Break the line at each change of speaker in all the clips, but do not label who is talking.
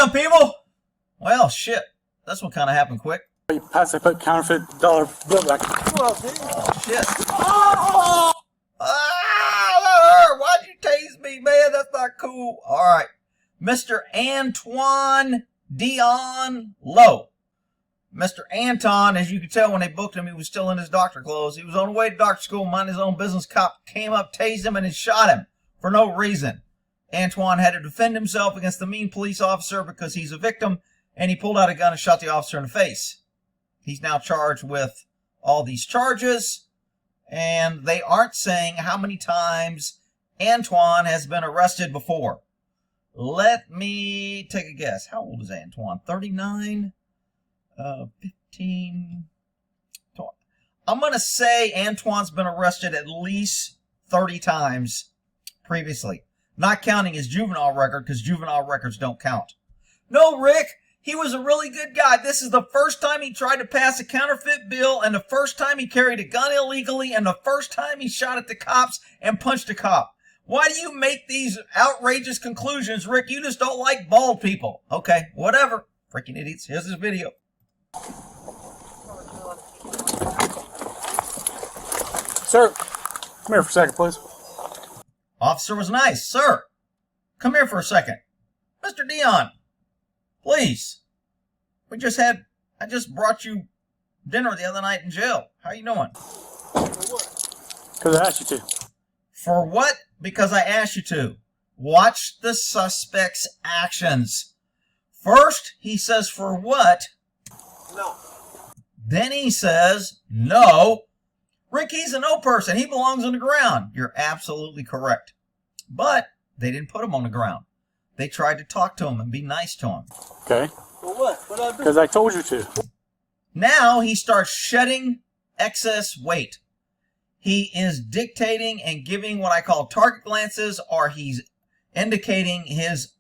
shotgun, people! Well, shit. This one kind of happened quick.
You pass, I put counterfeit dollar bill back.
Oh, shit. Oh! Ah, why'd you tase me, man? That's not cool. All right. Mr. Antwyane Deon Lowe. Mr. Anton, as you can tell when they booked him, he was still in his doctor clothes. He was on the way to doctor school, minding his own business. Cop came up, tased him, and then shot him for no reason. Antwyane had to defend himself against the mean police officer because he's a victim, and he pulled out a gun and shot the officer in the face. He's now charged with all these charges, and they aren't saying how many times Antwyane has been arrested before. Let me take a guess. How old is Antwyane? 39? 15? 20. I'm going to say Antwyne's been arrested at least 30 times previously. Not counting his juvenile record, because juvenile records don't count. No, Rick, he was a really good guy. This is the first time he tried to pass a counterfeit bill, and the first time he carried a gun illegally, and the first time he shot at the cops and punched a cop. Why do you make these outrageous conclusions, Rick? You just don't like bald people. Okay, whatever. Freaking idiots. Here's this video.
Sir, come here for a second, please.
Officer was nice. Sir, come here for a second. Mr. Deon, please. I just brought you dinner the other night in jail. How you doing?
Because I asked you to.
For what? Because I asked you to. Watch the suspect's actions. First, he says, for what?
No.
Then he says, no. Rick, he's a no person. He belongs on the ground. You're absolutely correct. But they didn't put him on the ground. They tried to talk to him and be nice to him.
Okay.
For what? What did I do?
Because I told you to.
Now he starts shedding excess weight. He is dictating and giving what I call target glances, or he's indicating his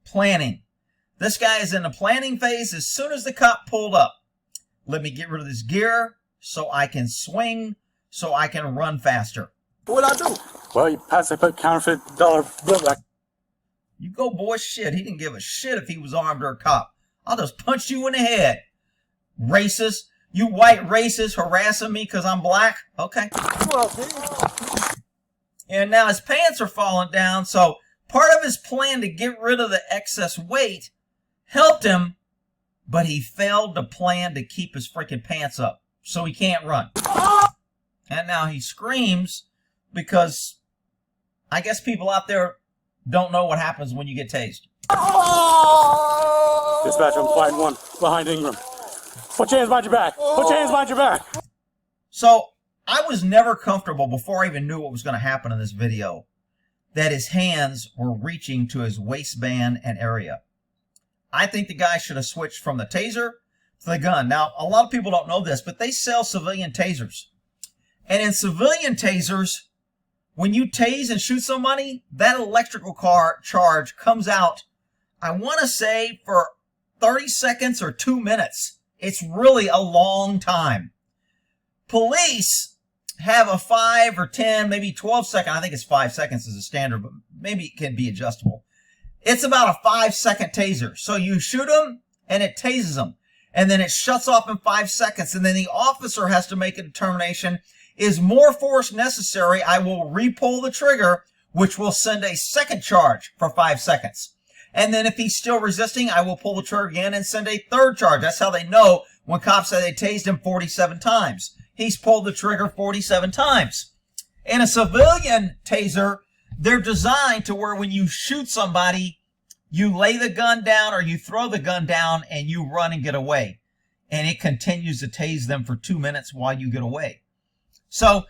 planning. This guy is in the planning phase as soon as the cop pulled up. Let me get rid of this gear so I can swing, so I can run faster.
What did I do?
Well, you pass, I put counterfeit dollar bill back.
You go, boy, shit. He didn't give a shit if he was armed or a cop. I'll just punch you in the head. Racist. You white racist harassing me because I'm black? Okay. And now his pants are falling down, so part of his plan to get rid of the excess weight helped him, but he failed to plan to keep his freaking pants up, so he can't run. And now he screams because I guess people out there don't know what happens when you get tased.
Dispatch, I'm flight 1 behind Ingram. Put your hands behind your back. Put your hands behind your back.
So I was never comfortable before I even knew what was going to happen in this video that his hands were reaching to his waistband and area. I think the guy should have switched from the taser to the gun. Now, a lot of people don't know this, but they sell civilian tasers. And in civilian tasers, when you tase and shoot somebody, that electrical charge comes out, I want to say, for 30 seconds or 2 minutes. It's really a long time. Police have a 5 or 10, maybe 12 second, I think it's 5 seconds is a standard, but maybe it can be adjustable. It's about a 5-second taser. So you shoot them and it tases them. And then it shuts off in 5 seconds. And then the officer has to make a determination. Is more force necessary? I will re-pull the trigger, which will send a second charge for 5 seconds. And then if he's still resisting, I will pull the trigger again and send a third charge. That's how they know when cops say they tased him 47 times. He's pulled the trigger 47 times. In a civilian taser, they're designed to where when you shoot somebody, you lay the gun down or you throw the gun down and you run and get away. And it continues to tase them for 2 minutes while you get away. So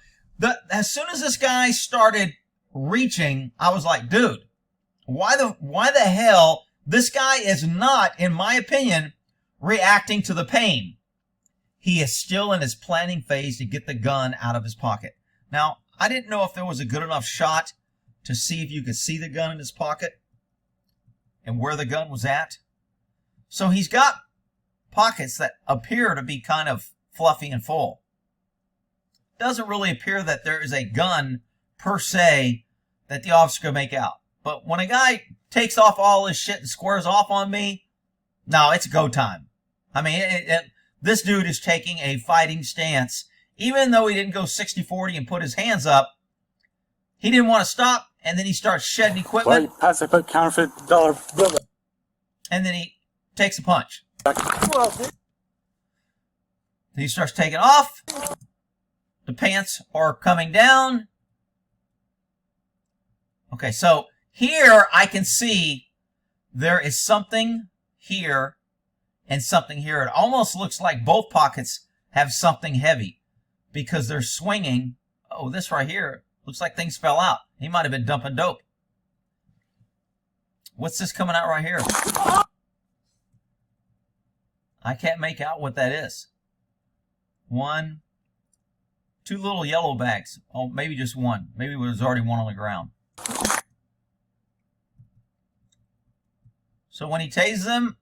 as soon as this guy started reaching, I was like, dude, why the hell this guy is not, in my opinion, reacting to the pain? He is still in his planning phase to get the gun out of his pocket. Now, I didn't know if there was a good enough shot to see if you could see the gun in his pocket and where the gun was at. So he's got pockets that appear to be kind of fluffy and full. Doesn't really appear that there is a gun per se that the officer could make out. But when a guy takes off all his shit and squares off on me, No, it's go time. I mean, this dude is taking a fighting stance. Even though he didn't go 60-40 and put his hands up, he didn't want to stop, and then he starts shedding equipment.
Well, pass that counterfeit dollar bill.
And then he takes a punch.
Well,
He starts taking off. The pants are coming down. Okay, so here I can see there is something here and something here. It almost looks like both pockets have something heavy because they're swinging. Oh, this right here looks like things fell out. He might have been dumping dope. What's this coming out right here? I can't make out what that is. One, two little yellow bags. Oh, maybe just one. Maybe there's already one on the ground. So when he tases him,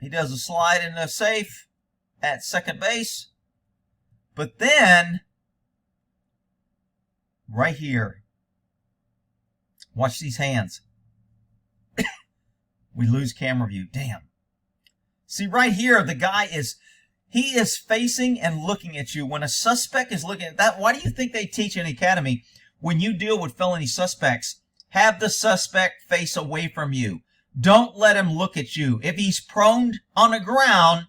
he does a slide in the safe at second base. But then, right here, watch these hands. We lose camera view. Damn. See, right here, the guy he is facing and looking at you. When a suspect is looking at that, why do you think they teach in the academy, when you deal with felony suspects, have the suspect face away from you? Don't let him look at you. If he's prone on the ground,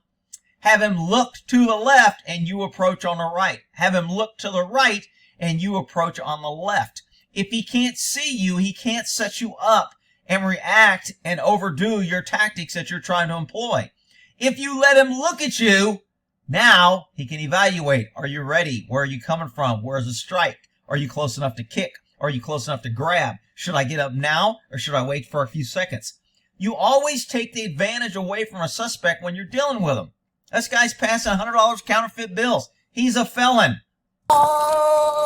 have him look to the left and you approach on the right. Have him look to the right and you approach on the left. If he can't see you, he can't set you up and react and overdo your tactics that you're trying to employ. If you let him look at you, now he can evaluate. Are you ready? Where are you coming from? Where's the strike? Are you close enough to kick? Are you close enough to grab? Should I get up now or should I wait for a few seconds? You always take the advantage away from a suspect when you're dealing with him. This guy's passing $100 counterfeit bills. He's a felon.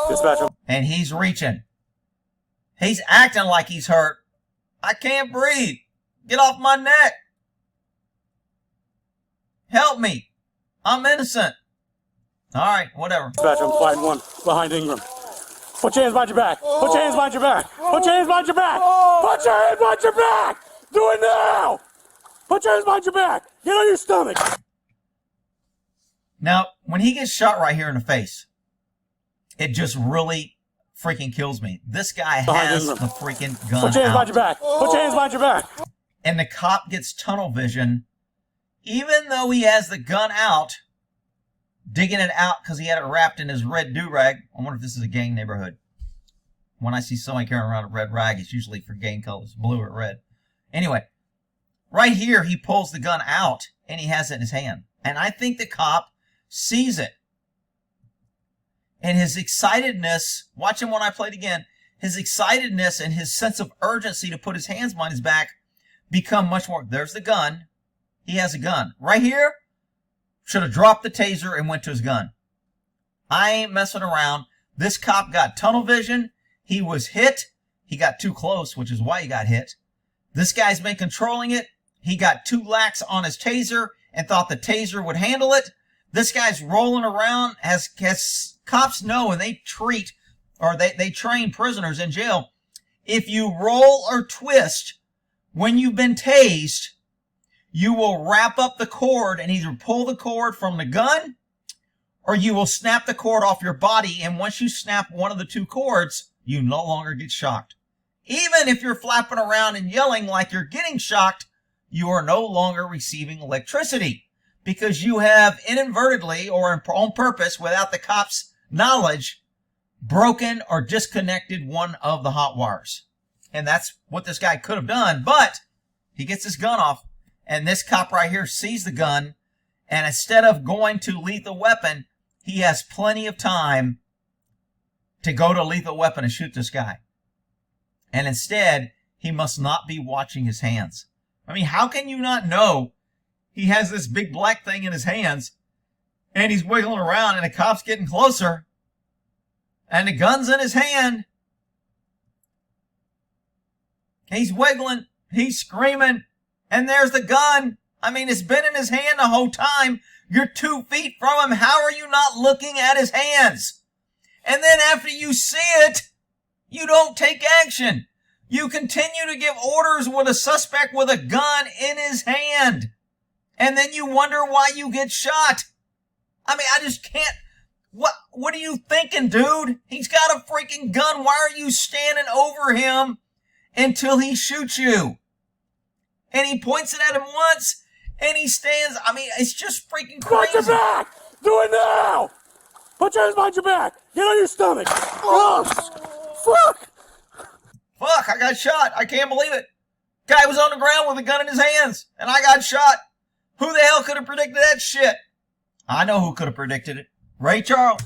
Dispatcher.
And he's reaching. He's acting like he's hurt. I can't breathe. Get off my neck. Help me. I'm innocent. All right, whatever.
Dispatcher, I'm fighting one behind Ingram. Put your hands behind your back. Put your hands behind your back. Put your hands behind your back. Put your hands behind your back. Do it now. Put your hands behind your back. Get on your stomach.
Now, when he gets shot right here in the face, it just really freaking kills me. This guy has the freaking gun
Put your hands behind
out.
your back. Put your hands behind your back.
And the cop gets tunnel vision, even though he has the gun out, digging it out because he had it wrapped in his red do-rag. I wonder if this is a gang neighborhood. When I see somebody carrying around a red rag, it's usually for gang colors, blue or red. Anyway, right here, he pulls the gun out, and he has it in his hand. And I think the cop sees it. And his excitedness, watch him when I play it again, his excitedness and his sense of urgency to put his hands behind his back become much more. There's the gun. He has a gun. Right here, should have dropped the taser and went to his gun. I ain't messing around. This cop got tunnel vision. He was hit. He got too close, which is why he got hit. This guy's been controlling it. He got too lax on his taser and thought the taser would handle it. This guy's rolling around, as cops know, and they treat, or they train prisoners in jail. If you roll or twist when you've been tased, you will wrap up the cord and either pull the cord from the gun or you will snap the cord off your body. And once you snap one of the two cords, you no longer get shocked. Even if you're flapping around and yelling like you're getting shocked, you are no longer receiving electricity because you have inadvertently or on purpose, without the cop's knowledge, broken or disconnected one of the hot wires. And that's what this guy could have done, but he gets his gun off. And this cop right here sees the gun, and instead of going to lethal weapon, he has plenty of time to go to lethal weapon and shoot this guy. And instead, he must not be watching his hands. I mean, how can you not know he has this big black thing in his hands, and he's wiggling around, and the cop's getting closer, and the gun's in his hand. He's wiggling, he's screaming, and there's the gun. I mean, it's been in his hand the whole time. You're 2 feet from him. How are you not looking at his hands? And then after you see it, you don't take action. You continue to give orders with a suspect with a gun in his hand. hand. And then you wonder why you get shot. I mean, I just can't. What are you thinking, dude? He's got a freaking gun. Why are you standing over him until he shoots you? And he points it at him once, and he stands. I mean, it's just freaking crazy.
Watch your back! Do it now! Put your hands behind your back! Get on your stomach! Oh, fuck!
Fuck, I got shot. I can't believe it. Guy was on the ground with a gun in his hands, and I got shot. Who the hell could have predicted that shit? I know who could have predicted it. Ray Charles.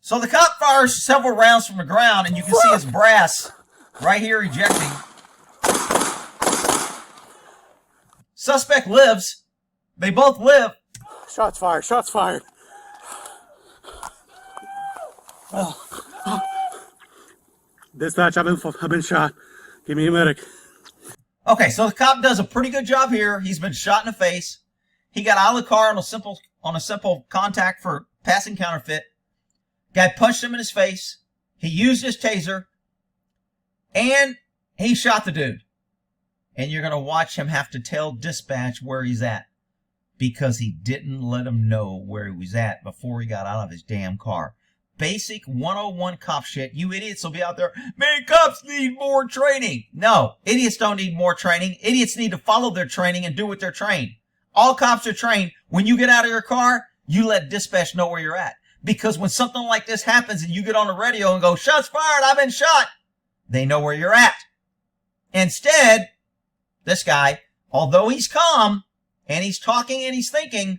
So the cop fires several rounds from the ground, and you can see his brass right here ejecting. Suspect lives. They both live.
Shots fired, shots fired. Dispatch, I've been shot. Give me a medic.
Okay, so the cop does a pretty good job here. He's been shot in the face. He got out of the car on a simple contact for passing counterfeit. Guy punched him in his face. He used his taser. And he shot the dude. And you're going to watch him have to tell dispatch where he's at. Because he didn't let him know where he was at before he got out of his damn car. Basic 101 cop shit. You idiots will be out there, man, cops need more training. No, idiots don't need more training. Idiots need to follow their training and do what they're trained. All cops are trained. When you get out of your car, you let dispatch know where you're at. Because when something like this happens and you get on the radio and go, shots fired, I've been shot, they know where you're at. Instead, this guy, although he's calm and he's talking and he's thinking,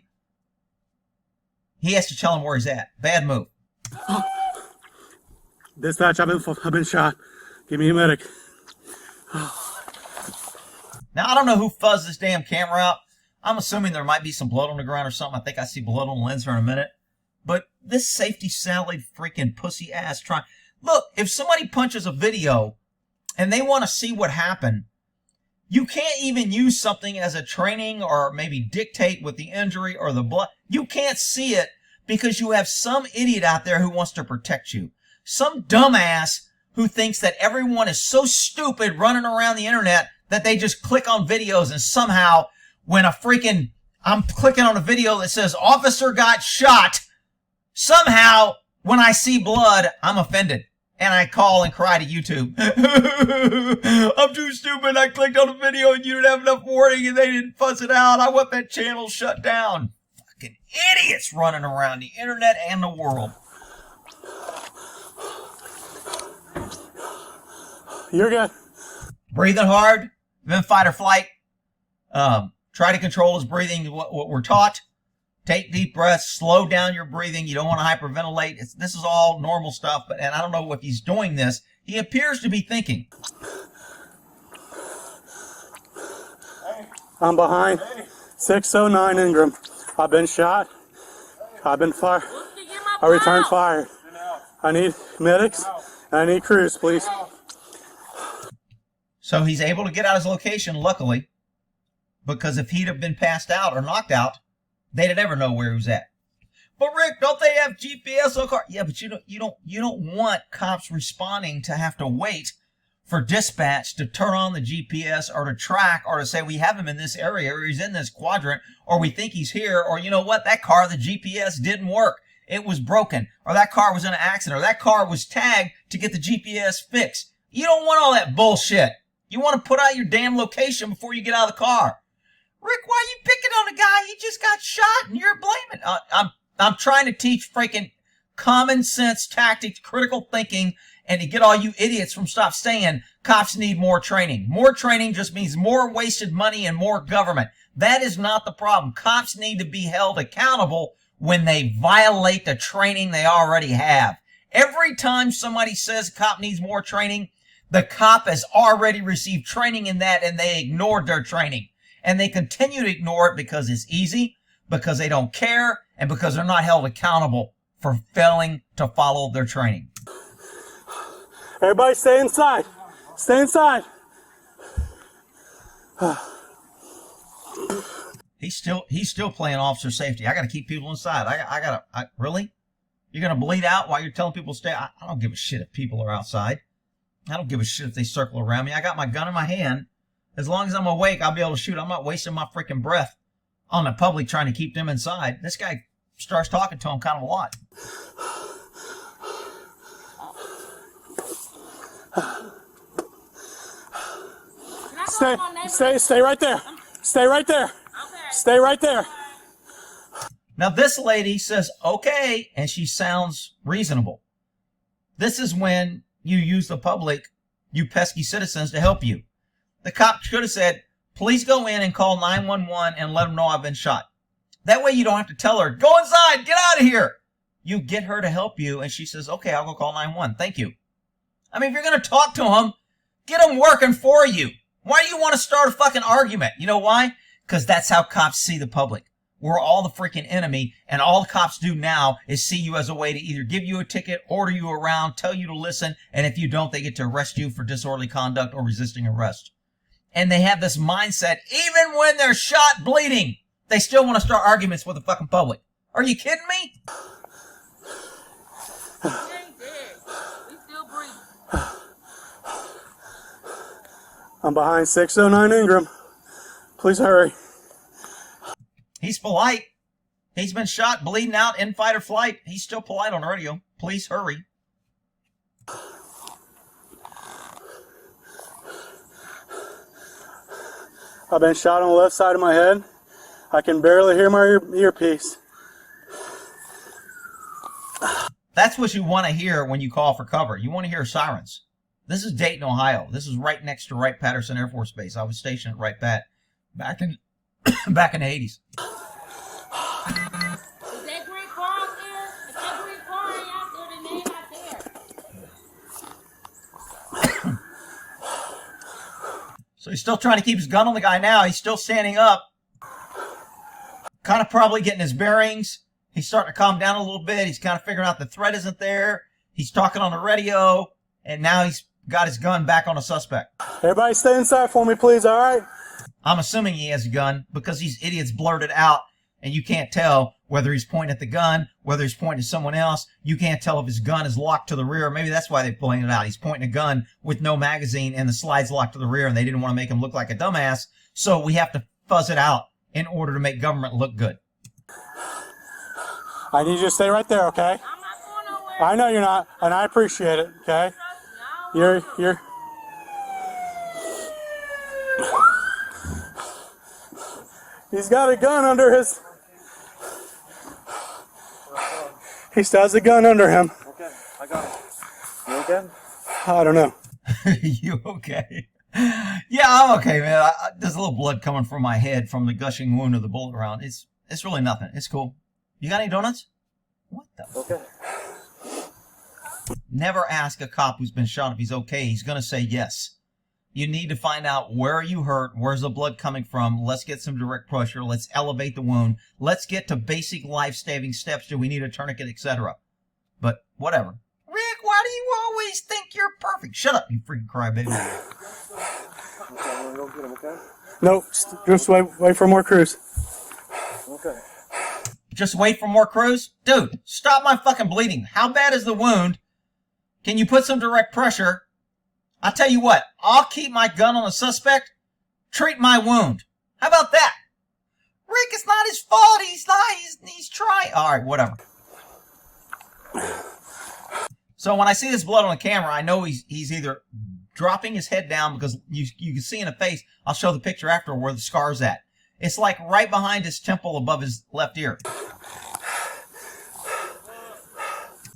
he has to tell him where he's at. Bad move.
Dispatch, I've been shot. Give me a medic.
Now, I don't know who fuzzed this damn camera out. I'm assuming there might be some blood on the ground or something. I think I see blood on the lens here in a minute. But this safety salad freaking pussy ass trying. Look, if somebody punches a video and they want to see what happened, you can't even use something as a training or maybe dictate with the injury or the blood. You can't see it because you have some idiot out there who wants to protect you. Some dumbass who thinks that everyone is so stupid running around the internet that they just click on videos and somehow when I'm clicking on a video that says officer got shot, somehow when I see blood, I'm offended. And I call and cry to YouTube. I'm too stupid. I clicked on a video and you didn't have enough warning and they didn't fuzz it out. I want that channel shut down. Fucking idiots running around the internet and the world.
You're good.
Breathing hard. Then fight or flight. Try to control his breathing, what we're taught. Take deep breaths, slow down your breathing. You don't want to hyperventilate. This is all normal stuff, and I don't know if he's doing this. He appears to be thinking.
I'm behind 609 Ingram. I've been shot. I've been fired. I returned fire. I need medics, and I need crews, please.
So he's able to get out his location, luckily, because if he'd have been passed out or knocked out, they'd never know where he was at. But Rick, don't they have GPS on car? Yeah, but you don't want cops responding to have to wait for dispatch to turn on the GPS or to track or to say we have him in this area or he's in this quadrant or we think he's here or you know what, that car, the GPS didn't work. It was broken or that car was in an accident or that car was tagged to get the GPS fixed. You don't want all that bullshit. You want to put out your damn location before you get out of the car. Rick, why are you picking on a guy? He just got shot and you're blaming. I'm trying to teach freaking common sense tactics, critical thinking, and to get all you idiots from stop saying cops need more training. More training just means more wasted money and more government. That is not the problem. Cops need to be held accountable when they violate the training they already have. Every time somebody says a cop needs more training, the cop has already received training in that and they ignored their training. And they continue to ignore it because it's easy, because they don't care, and because they're not held accountable for failing to follow their training.
Everybody stay inside. Stay inside.
He's still playing officer safety. I got to keep people inside. Really? You're going to bleed out while you're telling people to stay? I don't give a shit if people are outside. I don't give a shit if they circle around me. I got my gun in my hand. As long as I'm awake, I'll be able to shoot. I'm not wasting my freaking breath on the public trying to keep them inside. This guy starts talking to him kind of a lot.
Stay right there. Stay right there. Stay right there.
Now this lady says, okay, and she sounds reasonable. This is when you use the public, you pesky citizens, to help you. The cop should have said, please go in and call 911 and let them know I've been shot. That way you don't have to tell her, go inside, get out of here. You get her to help you, and she says, okay, I'll go call 911. Thank you. I mean, if you're going to talk to them, get them working for you. Why do you want to start a fucking argument? You know why? Because that's how cops see the public. We're all the freaking enemy, and all the cops do now is see you as a way to either give you a ticket, order you around, tell you to listen, and if you don't, they get to arrest you for disorderly conduct or resisting arrest. And they have this mindset, even when they're shot bleeding, they still want to start arguments with the fucking public. Are you kidding me?
He ain't dead. He's still breathing.
I'm behind 609 Ingram. Please hurry.
He's polite. He's been shot, bleeding out, in fight or flight. He's still polite on the radio. Please hurry.
I've been shot on the left side of my head. I can barely hear my earpiece.
That's what you want to hear when you call for cover. You want to hear sirens. This is Dayton, Ohio. This is right next to Wright-Patterson Air Force Base. I was stationed at Wright-Pat back in back in the 80s.
Is that green car out there? If that green car ain't out there, then they ain't out there.
So he's still trying to keep his gun on the guy now. He's still standing up. Kind of probably getting his bearings. He's starting to calm down a little bit. He's kind of figuring out the threat isn't there. He's talking on the radio. And now he's got his gun back on a suspect.
Everybody stay inside for me, please, all right?
I'm assuming he has a gun because these idiots blurted out and you can't tell whether he's pointing at the gun, whether he's pointing to someone else. You can't tell if his gun is locked to the rear. Maybe that's why they're pulling it out. He's pointing a gun with no magazine and the slide's locked to the rear and they didn't want to make him look like a dumbass. So we have to fuzz it out in order to make government look good.
I need you to stay right there, okay?
I'm not going nowhere.
I know you're not, and I appreciate it, okay? You're... He's got a gun under his... He still has a gun under him.
Okay, I got it. You okay?
I don't know.
You okay? Yeah, I'm okay, man. There's a little blood coming from my head from the gushing wound of the bullet round. It's really nothing. It's cool. You got any donuts? What the?
Okay.
Never ask a cop who's been shot if he's okay. He's going to say yes. You need to find out where are you hurt, where's the blood coming from. Let's get some direct pressure. Let's elevate the wound. Let's get to basic life-saving steps. Do we need a tourniquet, etc.? But whatever. Rick, why do you always think you're perfect? Shut up, you freaking crybaby.
Okay, I'm gonna go get him, okay?
Nope, just wait for more crews.
Okay.
Just wait for more crews? Dude, stop my fucking bleeding. How bad is the wound? Can you put some direct pressure? I'll tell you what, I'll keep my gun on the suspect, treat my wound. How about that? Rick, it's not his fault. He's trying. All right, whatever. So when I see this blood on the camera, I know he's either dropping his head down because you can see in the face. I'll show the picture after where the scar's at. It's like right behind his temple above his left ear.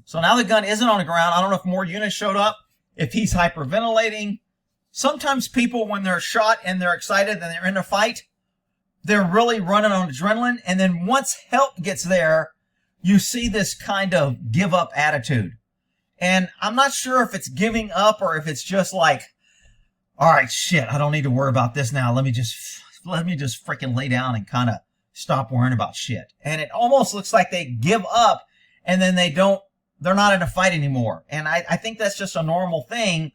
So now the gun isn't on the ground. I don't know if more units showed up, if he's hyperventilating. Sometimes people, when they're shot and they're excited and they're in a fight, they're really running on adrenaline. And then once help gets there, you see this kind of give up attitude. And I'm not sure if it's giving up or if it's just like, all right, shit, I don't need to worry about this now. Let me just freaking lay down and kind of stop worrying about shit. And it almost looks like they give up and then they're not in a fight anymore. And I think that's just a normal thing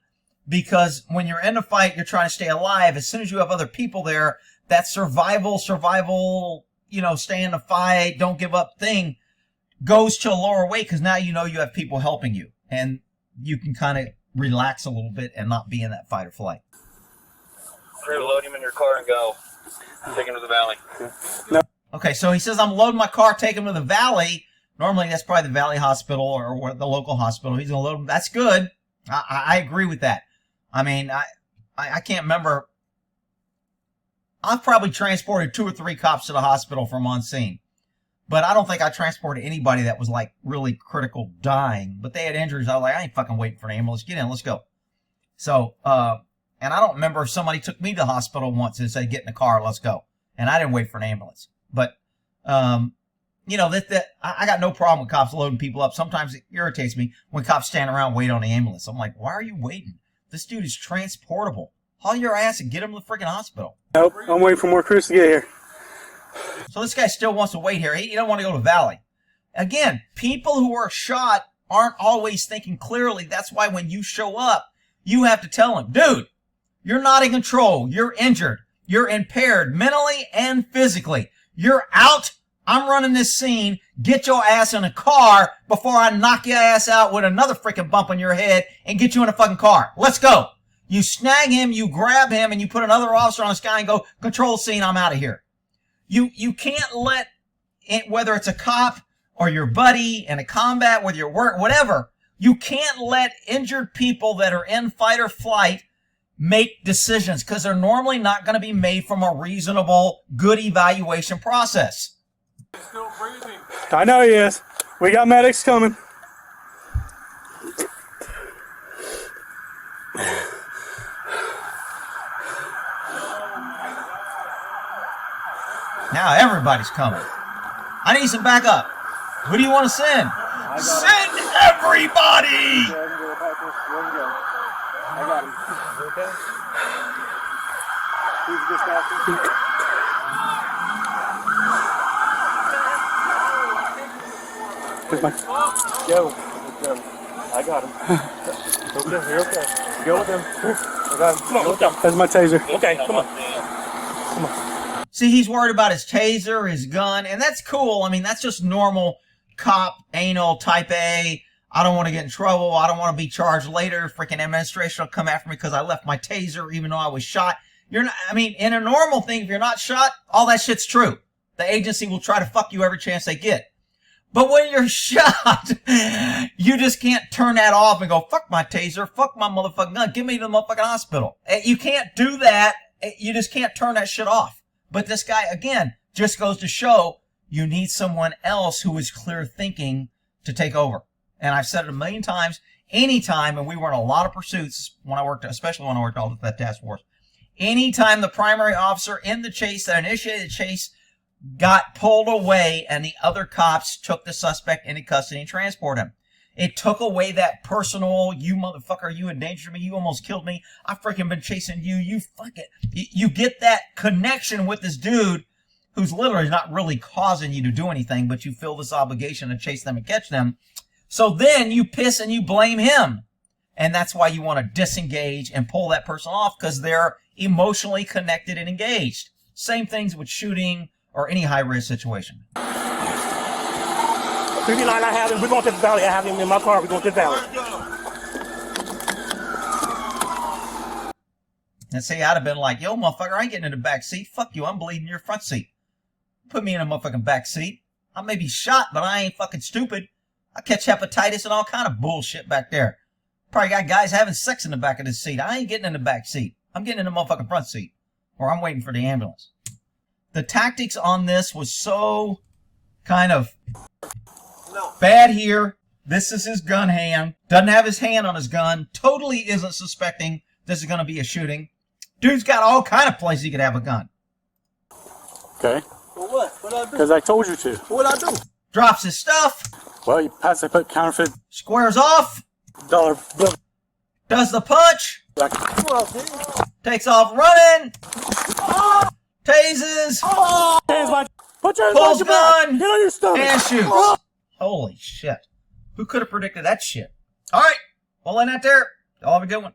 because when you're in a fight, you're trying to stay alive. As soon as you have other people there, that survival, stay in the fight, don't give up thing goes to a lower weight because now you know you have people helping you and you can kind of relax a little bit and not be in that fight or flight.
Load him in your car and go. Take him to the valley.
No.
Okay, so he says, I'm loading my car, take him to the valley. Normally, that's probably the Valley Hospital or the local hospital. He's going to load him. That's good. I agree with that. I mean, I can't remember. I've probably transported 2 or 3 cops to the hospital from on scene. But I don't think I transported anybody that was, like, really critical dying. But they had injuries. I was like, I ain't fucking waiting for an ambulance. Get in. Let's go. So, and I don't remember if somebody took me to the hospital once and said, get in the car, let's go. And I didn't wait for an ambulance. But, you know, I got no problem with cops loading people up. Sometimes it irritates me when cops stand around and wait on the ambulance. I'm like, why are you waiting? This dude is transportable. Haul your ass and get him to the freaking hospital.
Nope, I'm waiting for more crews to get here.
So this guy still wants to wait here. He don't want to go to Valley. Again, people who are shot aren't always thinking clearly. That's why when you show up, you have to tell him, dude, you're not in control. You're injured. You're impaired mentally and physically. You're out. I'm running this scene. Get your ass in a car before I knock your ass out with another freaking bump on your head and get you in a fucking car. Let's go. You snag him, you grab him, and you put another officer on this guy and go, control scene, I'm out of here. You can't let it, whether it's a cop or your buddy in a combat with your work, whatever, you can't let injured people that are in fight or flight make decisions because they're normally not going to be made from a reasonable, good evaluation process.
Still breathing.
I know he is. We got medics coming.
Now everybody's coming. I need some backup. Who do you want to send? Send everybody!
Go ahead and go, Patrick. Go ahead and go. I got him. You okay? Who's the dispatcher?
Where's my...
Go. I got him. Okay, you're okay. Go with him. I got him. Come on, let's go.
There's my taser.
Okay, come on.
See, he's worried about his taser, his gun, and that's cool. I mean, that's just normal cop, anal, type A. I don't want to get in trouble. I don't want to be charged later. Freaking administration will come after me because I left my taser even though I was shot. You're not, I mean, in a normal thing, if you're not shot, all that shit's true. The agency will try to fuck you every chance they get. But when you're shot, you just can't turn that off and go, fuck my taser, fuck my motherfucking gun, get me to the motherfucking hospital. You can't do that. You just can't turn that shit off. But this guy, again, just goes to show you need someone else who is clear thinking to take over. And I've said it a million times, anytime, and we were in a lot of pursuits when I worked, especially when I worked all with that task force, anytime the primary officer in the chase that initiated the chase got pulled away and the other cops took the suspect into custody and transported him. It took away that personal, you motherfucker, you endangered me, you almost killed me, I freaking been chasing you, you fuck it. You get that connection with this dude who's literally not really causing you to do anything, but you feel this obligation to chase them and catch them. So then you piss and you blame him. And that's why you want to disengage and pull that person off because they're emotionally connected and engaged. Same things with shooting or any high-risk situation.
39, I have him. We're going to the valley. I have him in my car. We're going to the valley.
And say I'd have been like, yo, motherfucker, I ain't getting in the back seat. Fuck you, I'm bleeding your front seat. Put me in a motherfucking back seat. I may be shot, but I ain't fucking stupid. I catch hepatitis and all kind of bullshit back there. Probably got guys having sex in the back of this seat. I ain't getting in the back seat. I'm getting in the motherfucking front seat. Or I'm waiting for the ambulance. The tactics on this was so kind of bad here. This is his gun hand. Doesn't have his hand on his gun. Totally isn't suspecting this is going to be a shooting. Dude's got all kind of places he could have a gun.
Okay.
For what? What'd I do?
Because I told you to.
What'd I do?
Drops his stuff.
Well, you passed the counterfeit
Squares off.
dollar bill.
Does the punch.
Come on, dude.
Takes off running. Tases.
Hands by, put your hands
Pulls
on your back.
gun.
Get on your stomach.
And shoots. Holy shit. Who could have predicted that shit? All right. Well, in that there. Y'all have a good one.